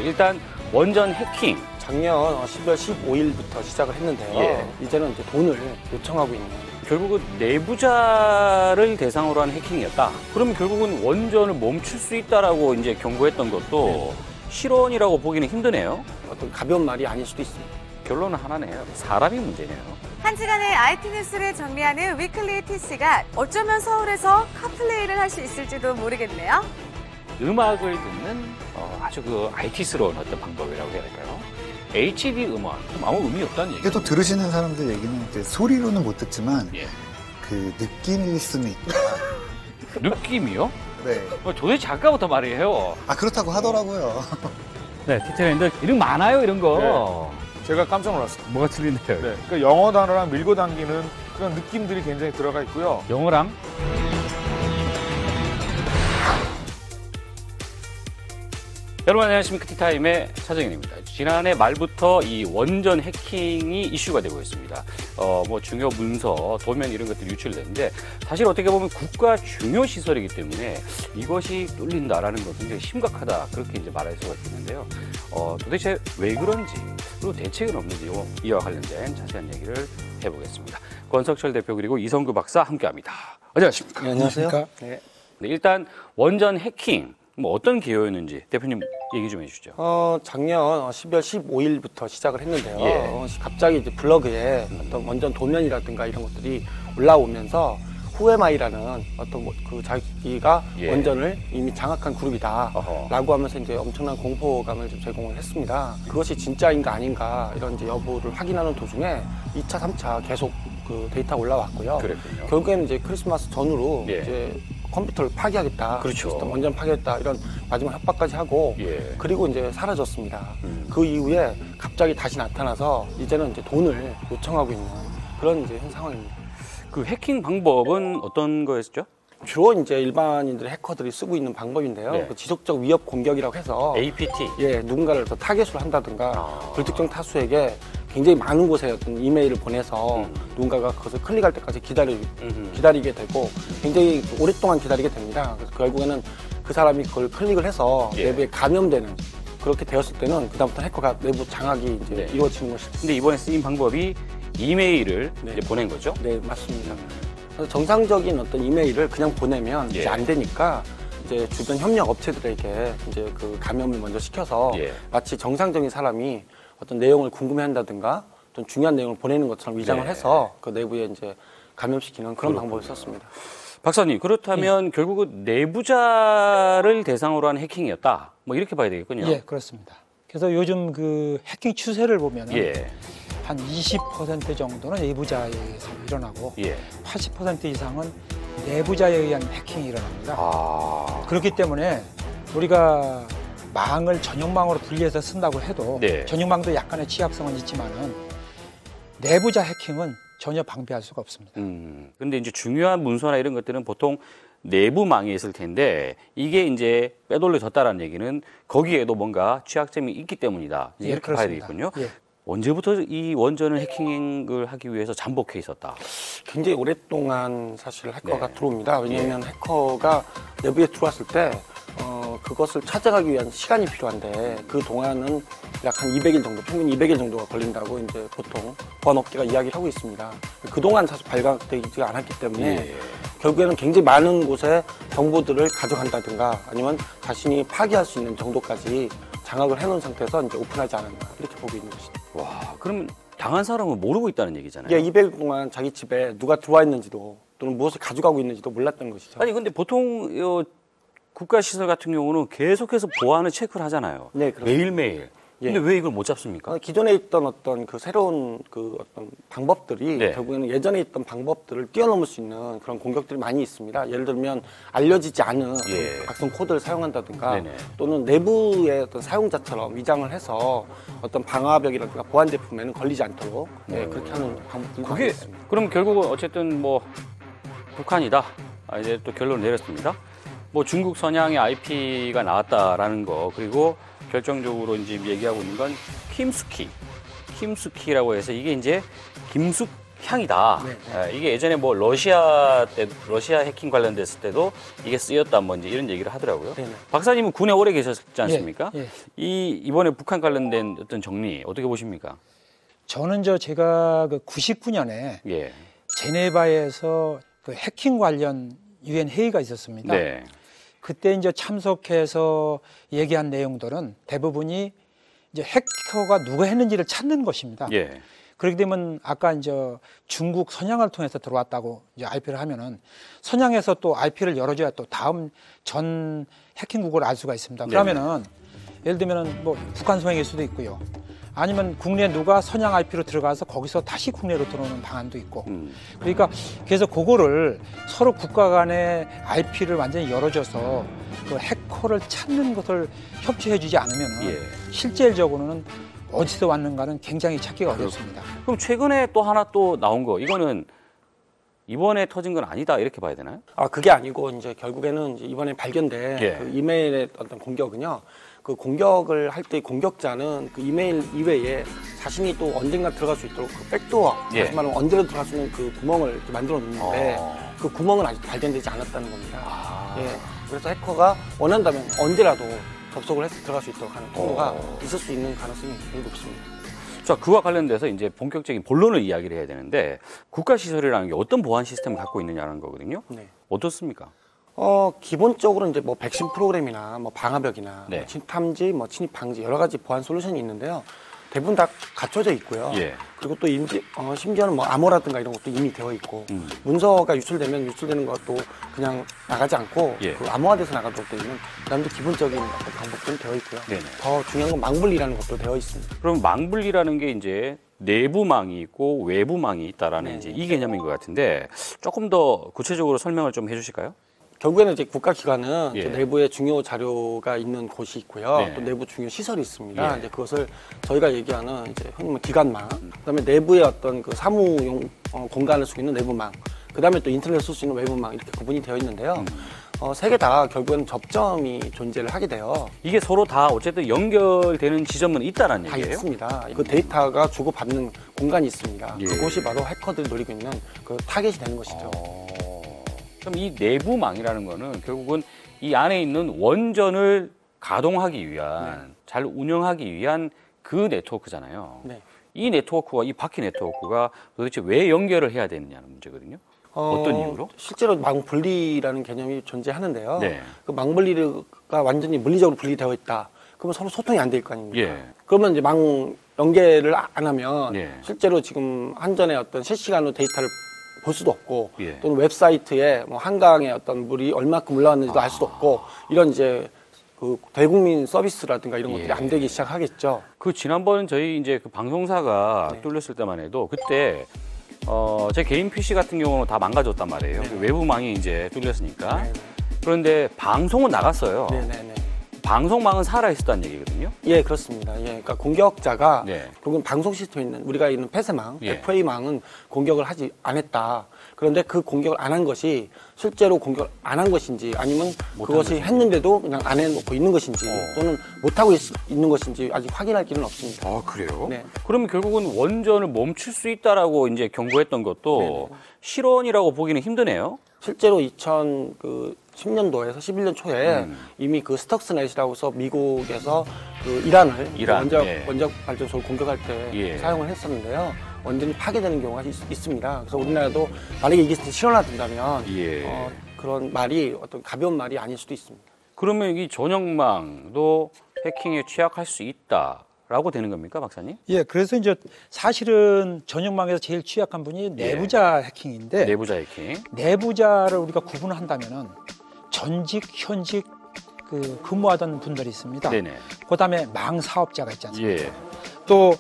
일단 원전 해킹. 작년 12월 15일부터 시작을 했는데요. 이제는 이제 돈을 요청하고 있는. 결국은 내부자를 대상으로 한 해킹이었다. 그러면 결국은 원전을 멈출 수 있다라고 이제 경고했던 것도 실언이라고 보기는 힘드네요. 어떤 가벼운 말이 아닐 수도 있습니다. 결론은 하나네요. 사람이 문제네요. 한 주간의 IT 뉴스를 정리하는 위클리 TC가 어쩌면 서울에서 카플레이를 할 수 있을지도 모르겠네요. 음악을 듣는 아주 그 IT스러운 어떤 방법이라고 해야 할까요? HD 음원, 아무 의미 없다는 얘기죠. 또 들으시는 사람들 얘기는 이제 소리로는 못 듣지만 그 느낌일 수는 있다. 느낌이요? 네. 도대체 아까부터 말이에요. 아 그렇다고 하더라고요. 네, 티트랜드 이름 많아요, 이런 거. 제가 깜짝 놀랐어요. 뭐가 틀린데요? 네, 그러니까 영어 단어랑 밀고 당기는 그런 느낌들이 굉장히 들어가 있고요. 영어랑? 여러분 안녕하십니까. 티타임의 차정현입니다. 지난해 말부터 이 원전 해킹이 이슈가 되고 있습니다. 뭐 중요 문서, 도면 이런 것들이 유출되는데 사실 어떻게 보면 국가 중요 시설이기 때문에 이것이 뚫린다라는 것은 굉장히 심각하다. 그렇게 이제 말할 수가 있겠는데요. 도대체 왜 그런지 그리고 대책은 없는지 이와 관련된 자세한 얘기를 해보겠습니다. 권석철 대표 그리고 이성규 박사 함께합니다. 안녕하십니까? 네, 안녕하세요. 네. 네, 일단 원전 해킹. 뭐 어떤 기여였는지 대표님 얘기 좀 해주시죠. 작년 12월 15일부터 시작을 했는데요. 갑자기 이제 블로그에 어떤 원전 도면이라든가 이런 것들이 올라오면서 후에마이라는 어떤 그 자기가 원전을 이미 장악한 그룹이다라고 하면서 이제 엄청난 공포감을 좀 제공을 했습니다. 그것이 진짜인가 아닌가 이런 이제 여부를 확인하는 도중에 2차, 3차 계속 그 데이터가 올라왔고요. 그랬군요. 결국에는 이제 크리스마스 전후로 이제 컴퓨터를 파기하겠다, 그렇죠. 원전 파기하겠다 이런 마지막 협박까지 하고 그리고 이제 사라졌습니다. 그 이후에 갑자기 다시 나타나서 이제는 이제 돈을 요청하고 있는 그런 이제 현 상황입니다. 그 해킹 방법은 어떤 거였죠? 주로 이제 일반인들의 해커들이 쓰고 있는 방법인데요. 그 지속적 위협 공격이라고 해서 APT. 누군가를 더 타겟으로 한다든가 불특정 타수에게 굉장히 많은 곳에 어떤 이메일을 보내서 누군가가 그것을 클릭할 때까지 기다리게 되고 굉장히 오랫동안 기다리게 됩니다. 그래서 결국에는 그 사람이 그걸 클릭을 해서 내부에 감염되는 그렇게 되었을 때는 그다음부터 해커가 내부 장악이 이제 이루어지는 것이죠. 근데 이번에 쓰인 방법이 이메일을 이제 보낸 거죠? 네, 맞습니다. 그래서 정상적인 어떤 이메일을 그냥 보내면 이제 안 되니까 이제 주변 협력 업체들에게 이제 그 감염을 먼저 시켜서 마치 정상적인 사람이 어떤 내용을 궁금해한다든가 어떤 중요한 내용을 보내는 것처럼 위장을 해서 그 내부에 이제 감염시키는 그런 방법을 썼습니다. 박사님, 그렇다면 결국은 내부자를 대상으로 한 해킹이었다. 뭐 이렇게 봐야 되겠군요. 예, 그렇습니다. 그래서 요즘 그 해킹 추세를 보면은 한 20% 정도는 내부자에 의해서 일어나고 80% 이상은 내부자에 의한 해킹이 일어납니다. 그렇기 때문에 우리가 망을 전용망으로 분리해서 쓴다고 해도 전용망도 약간의 취약성은 있지만은 내부자 해킹은 전혀 방비할 수가 없습니다. 근데 이제 중요한 문서나 이런 것들은 보통 내부망에 있을 텐데 이게 이제 빼돌려졌다라는 얘기는 거기에도 뭔가 취약점이 있기 때문이다. 이렇게 그렇습니다. 봐야 되겠군요. 언제부터 이 원전을 해킹을 하기 위해서 잠복해 있었다? 굉장히 오랫동안 사실 해커가 들어옵니다. 왜냐하면 해커가 내부에 들어왔을 때 그것을 찾아가기 위한 시간이 필요한데 그 동안은 약 한 200일 정도, 평균 200일 정도가 걸린다고 이제 보통 보안업계가 이야기를 하고 있습니다. 그동안 사실 발각되지 않았기 때문에 결국에는 굉장히 많은 곳에 정보들을 가져간다든가 아니면 자신이 파기할 수 있는 정도까지 장악을 해놓은 상태에서 이제 오픈하지 않았나 이렇게 보고 있는 것이죠. 와, 그럼 당한 사람은 모르고 있다는 얘기잖아요. 200일 동안 자기 집에 누가 들어와 있는지도 또는 무엇을 가져가고 있는지도 몰랐던 것이죠. 아니 근데 보통 국가시설 같은 경우는 계속해서 보안을 체크를 하잖아요. 네, 그렇습니다. 매일매일. 근데 왜 이걸 못 잡습니까? 기존에 있던 어떤 그 새로운 그 어떤 방법들이 결국에는 예전에 있던 방법들을 뛰어넘을 수 있는 그런 공격들이 많이 있습니다. 예를 들면 알려지지 않은 각성 코드를 사용한다든가 또는 내부의 어떤 사용자처럼 위장을 해서 어떤 방화벽이라든가 보안 제품에는 걸리지 않도록 그렇게 하는 방법들이 많이 있습니다. 그럼 결국은 어쨌든 뭐 북한이다. 이제 또 결론을 내렸습니다. 뭐 중국 선양의 IP가 나왔다라는 거 그리고 결정적으로 이제 얘기하고 있는 건 킴스키라고 해서 이게 이제 향이다. 네. 이게 예전에 뭐 러시아 해킹 관련됐을 때도 이게 쓰였다 뭐 이제 이런 얘기를 하더라고요. 네. 박사님은 군에 오래 계셨지 않습니까? 예. 이번에 북한 관련된 어떤 정리 어떻게 보십니까? 저는 제가 그 99년에 예. 제네바에서 그 해킹 관련 유엔 회의가 있었습니다. 네. 그때 이제 참석해서 얘기한 내용들은 대부분이 이제 해커가 누가 했는지를 찾는 것입니다. 예. 그렇게 되면 아까 이제 중국 선양을 통해서 들어왔다고 이제 IP를 하면은 선양에서 또 IP를 열어줘야 또 다음 전 해킹국을 알 수가 있습니다. 그러면은 예를 들면은 뭐 북한 소행일 수도 있고요. 아니면 국내 누가 선양 IP로 들어가서 거기서 다시 국내로 들어오는 방안도 있고. 그러니까 그래서 그거를 서로 국가 간의 IP를 완전히 열어줘서 그 해커를 찾는 것을 협조해주지 않으면은 실질적으로는 어디서 왔는가는 굉장히 찾기가 어렵습니다. 그럼 최근에 또 하나 또 나온 거 이거는 이번에 터진 건 아니다 이렇게 봐야 되나요? 그게 아니고 이제 결국에는 이제 이번에 발견된 그 이메일의 어떤 공격은요. 그 공격을 할 때 공격자는 그 이메일 이외에 자신이 또 언젠가 들어갈 수 있도록 그 백도어, 다시 말하면 언제든 들어갈 수 있는 그 구멍을 이렇게 만들어 놓는데 그 구멍은 아직 발견되지 않았다는 겁니다. 그래서 해커가 원한다면 언제라도 접속을 해서 들어갈 수 있도록 하는 통로가 있을 수 있는 가능성이 매우 높습니다. 자, 그와 관련돼서 이제 본격적인 본론을 이야기를 해야 되는데 국가시설이라는 게 어떤 보안 시스템을 갖고 있느냐는 거거든요. 네. 어떻습니까? 기본적으로 이제 뭐 백신 프로그램이나 뭐 방화벽이나 네. 뭐 침탐지, 뭐 침입 방지 여러 가지 보안 솔루션이 있는데요. 대부분 다 갖춰져 있고요. 그리고 또 심지어는 뭐 암호라든가 이런 것도 이미 되어 있고 문서가 유출되는 것도 그냥 나가지 않고 그 암호화돼서 나가도록 되어 있는 그다음에 기본적인 어떤 방법들은 되어 있고요. 더 중요한 건 망분리라는 것도 되어 있습니다. 그럼 망분리라는 게 이제 내부망이 있고 외부망이 있다라는 이제 이 개념인 것 같은데 조금 더 구체적으로 설명을 좀 해주실까요? 결국에는 이제 국가기관은 이제 내부에 중요 자료가 있는 곳이 있고요. 또 내부 중요 시설이 있습니다. 이제 그것을 저희가 얘기하는 이제 흔히 뭐 기관망, 그다음에 내부의 어떤 그 사무용 공간을 쓰고 있는 내부망, 그다음에 또 인터넷 쓸 수 있는 외부망 이렇게 구분이 되어 있는데요. 세 개 다 결국에는 접점이 존재를 하게 돼요. 이게 서로 다 어쨌든 연결되는 지점은 있다는 다 얘기예요? 있습니다. 그 데이터가 주고받는 공간이 있습니다. 그곳이 바로 해커들이 노리고 있는 그 타겟이 되는 것이죠. 그럼 이 내부망이라는 거는 결국은 이 안에 있는 원전을 가동하기 위한, 잘 운영하기 위한 그 네트워크잖아요. 이 네트워크와 이 바퀴 네트워크가 도대체 왜 연결을 해야 되느냐는 문제거든요. 어떤 이유로? 실제로 망분리라는 개념이 존재하는데요. 그 망분리가 완전히 물리적으로 분리되어 있다. 그러면 서로 소통이 안 될 거 아닙니까? 그러면 이제 망 연계를 안 하면 실제로 지금 한전의 어떤 실시간으로 데이터를 볼 수도 없고 또는 웹사이트에 뭐 한강에 어떤 물이 얼마큼 올라왔는지도 알 수도 없고 이런 이제 그 대국민 서비스라든가 이런 것들이 안 되기 시작하겠죠. 그 지난번 저희 이제 그 방송사가 뚫렸을 때만 해도 그때 제 개인 PC 같은 경우는 다 망가졌단 말이에요. 외부망이 이제 뚫렸으니까. 그런데 방송은 나갔어요. 방송망은 살아있었다는 얘기거든요. 예, 그렇습니다. 그러니까 공격자가 결국은 방송 시스템에 있는 우리가 있는 폐쇄망, FA망은 공격을 하지 않았다. 그런데 그 공격을 안 한 것이 실제로 공격을 안 한 것인지 아니면 그것이 했는데도 그냥 안 해놓고 있는 것인지 또는 못하고 있는 것인지 아직 확인할 길은 없습니다. 아, 그래요? 그러면 결국은 원전을 멈출 수 있다라고 이제 경고했던 것도 실언이라고 보기는 힘드네요. 실제로 2010년도에서 11년 초에 이미 그 스톡스넷이라고 해서 미국에서 그 이란을 원자력 발전소를 공격할 때 사용을 했었는데요. 원전이 파괴되는 경우가 있습니다. 그래서 우리나라도 만약에 이게 실현화 된다면 그런 말이 어떤 가벼운 말이 아닐 수도 있습니다. 그러면 이 전역망도 해킹에 취약할 수 있다라고 되는 겁니까, 박사님? 예, 그래서 이제 사실은 전역망에서 제일 취약한 분이 내부자 해킹인데 내부자 해킹. 내부자를 우리가 구분한다면은 전직, 현직 그 근무하던 분들이 있습니다. 그다음에 망 사업자가 있지 않습니까? 또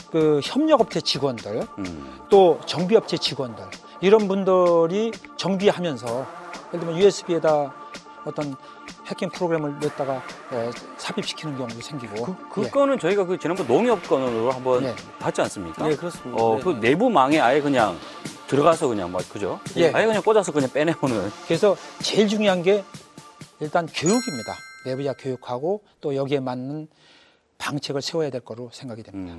그 협력업체 직원들, 또 정비업체 직원들 이런 분들이 정비하면서 예를 들면 USB에다 어떤 해킹 프로그램을 넣다가 삽입시키는 경우도 생기고. 그거는 저희가 그 지난번 농협 건으로 한번 봤지 않습니까? 네, 그렇습니다. 그 내부망에 아예 그냥 들어가서 그냥 막 그죠? 아예 그냥 꽂아서 그냥 빼내오는. 그래서 제일 중요한 게 일단 교육입니다. 내부자 교육하고 또 여기에 맞는 방책을 세워야 될 거로 생각이 됩니다.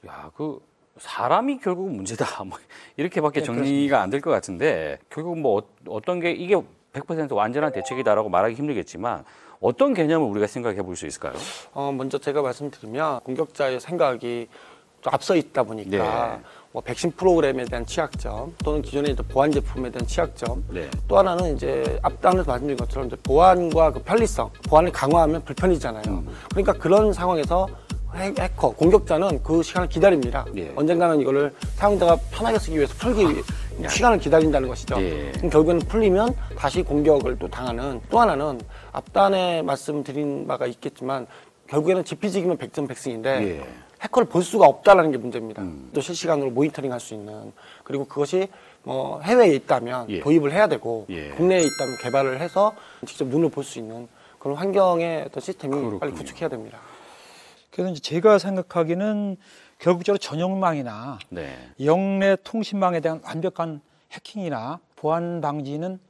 야, 그 사람이 결국은 문제다. 뭐 이렇게밖에 네, 정리가 안 될 것 같은데 결국 뭐 어떤 게 이게 100% 완전한 대책이다라고 말하기 힘들겠지만 어떤 개념을 우리가 생각해 볼 수 있을까요? 먼저 제가 말씀드리면 공격자의 생각이 좀 앞서 있다 보니까 뭐 백신 프로그램에 대한 취약점 또는 기존의 보안 제품에 대한 취약점 또 하나는 이제 앞단에서 말씀드린 것처럼 이제 보안과 그 편리성, 보안을 강화하면 불편이잖아요. 그러니까 그런 상황에서 해커, 공격자는 그 시간을 기다립니다. 언젠가는 이거를 사용자가 편하게 쓰기 위해서 시간을 기다린다는 것이죠. 그럼 결국에는 풀리면 다시 공격을 또 당하는 또 하나는 앞단에 말씀드린 바가 있겠지만 결국에는 지피지기면 백전백승인데 해커를 볼 수가 없다는 게 문제입니다. 또 실시간으로 모니터링 할 수 있는 그리고 그것이 뭐 해외에 있다면 도입을 해야 되고 국내에 있다면 개발을 해서 직접 눈을 볼 수 있는 그런 환경의 어떤 시스템이 그렇군요. 빨리 구축해야 됩니다. 그래서 이제 제가 생각하기는 결국적으로 전용망이나 영내 통신망에 대한 완벽한 해킹이나 보안 방지는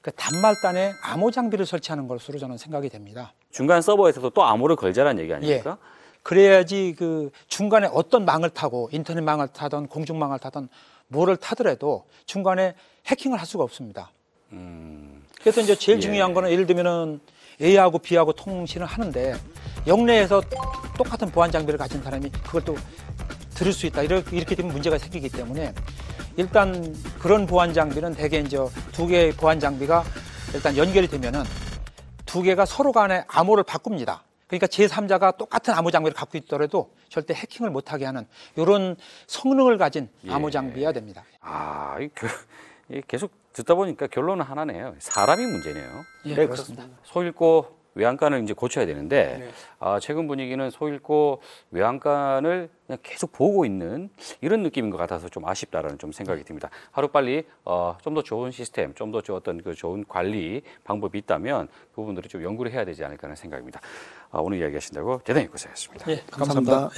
그 단말단에 암호 장비를 설치하는 것으로 저는 생각이 됩니다. 중간 서버에서도 또 암호를 걸자라는 얘기 아닙니까? 그래야지 그 중간에 어떤 망을 타고 인터넷망을 타든 공중망을 타든 뭐를 타더라도 중간에 해킹을 할 수가 없습니다. 그래서 이제 제일 중요한 거는 예를 들면은 A하고 B하고 통신을 하는데 영내에서 똑같은 보안 장비를 가진 사람이 그걸 또 들을 수 있다. 이렇게 되면 문제가 생기기 때문에 일단 그런 보안 장비는 대개 이제 두 개의 보안 장비가 일단 연결이 되면은 두 개가 서로 간에 암호를 바꿉니다. 그러니까 제3자가 똑같은 암호 장비를 갖고 있더라도 절대 해킹을 못하게 하는 이런 성능을 가진 암호 장비여야 됩니다. 이게 계속 듣다 보니까 결론은 하나네요. 사람이 문제네요. 네, 그렇습니다. 소잃고 외양간을 이제 고쳐야 되는데 최근 분위기는 소잃고 외양간을 그냥 계속 보고 있는 이런 느낌인 것 같아서 좀 아쉽다라는 좀 생각이 듭니다. 하루빨리 좀 더 좋은 시스템, 좀 더 어떤 그 좋은 관리 방법이 있다면 그 부분들을 좀 연구를 해야 되지 않을까 하는 생각입니다. 오늘 이야기하신다고 대단히 고생하셨습니다. 감사합니다.